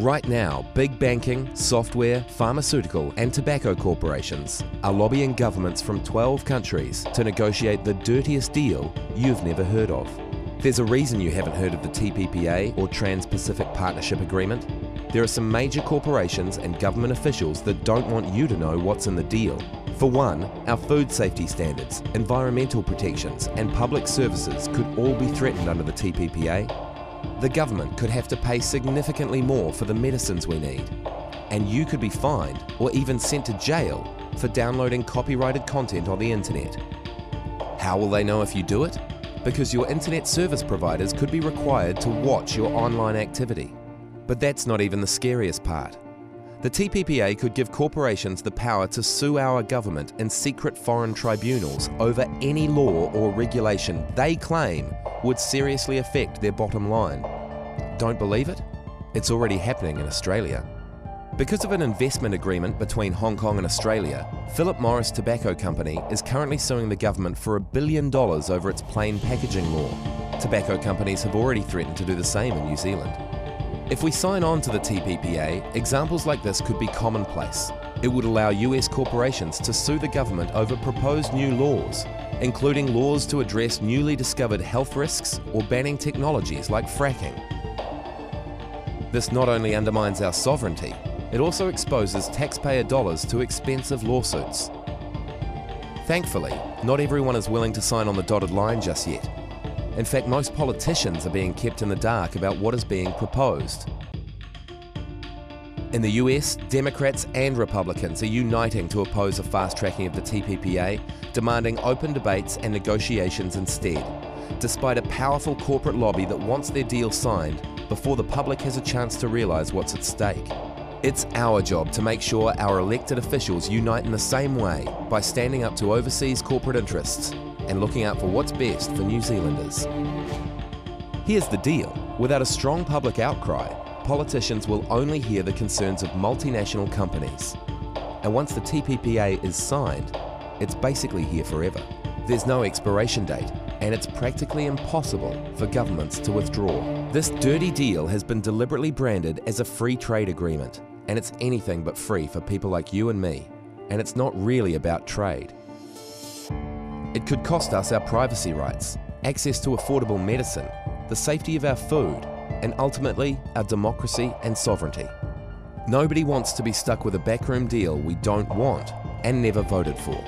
Right now, big banking, software, pharmaceutical and tobacco corporations are lobbying governments from 12 countries to negotiate the dirtiest deal you've never heard of. There's a reason you haven't heard of the TPPA or Trans-Pacific Partnership Agreement. There are some major corporations and government officials that don't want you to know what's in the deal. For one, our food safety standards, environmental protections and public services could all be threatened under the TPPA. The government could have to pay significantly more for the medicines we need, and you could be fined or even sent to jail for downloading copyrighted content on the internet. How will they know if you do it? Because your internet service providers could be required to watch your online activity. But that's not even the scariest part. The TPPA could give corporations the power to sue our government in secret foreign tribunals over any law or regulation they claim would seriously affect their bottom line. Don't believe it? It's already happening in Australia. Because of an investment agreement between Hong Kong and Australia, Philip Morris Tobacco Company is currently suing the government for $1 billion over its plain packaging law. Tobacco companies have already threatened to do the same in New Zealand. If we sign on to the TPPA, examples like this could be commonplace. It would allow US corporations to sue the government over proposed new laws, including laws to address newly discovered health risks or banning technologies like fracking. This not only undermines our sovereignty, it also exposes taxpayer dollars to expensive lawsuits. Thankfully, not everyone is willing to sign on the dotted line just yet. In fact, most politicians are being kept in the dark about what is being proposed. In the US, Democrats and Republicans are uniting to oppose a fast-tracking of the TPPA, demanding open debates and negotiations instead, despite a powerful corporate lobby that wants their deal signed before the public has a chance to realize what's at stake. It's our job to make sure our elected officials unite in the same way by standing up to overseas corporate interests and looking out for what's best for New Zealanders. Here's the deal. Without a strong public outcry, politicians will only hear the concerns of multinational companies. And once the TPPA is signed, it's basically here forever. There's no expiration date, and it's practically impossible for governments to withdraw. This dirty deal has been deliberately branded as a free trade agreement, and it's anything but free for people like you and me, and it's not really about trade. It could cost us our privacy rights, access to affordable medicine, the safety of our food, and ultimately our democracy and sovereignty. Nobody wants to be stuck with a backroom deal we don't want and never voted for.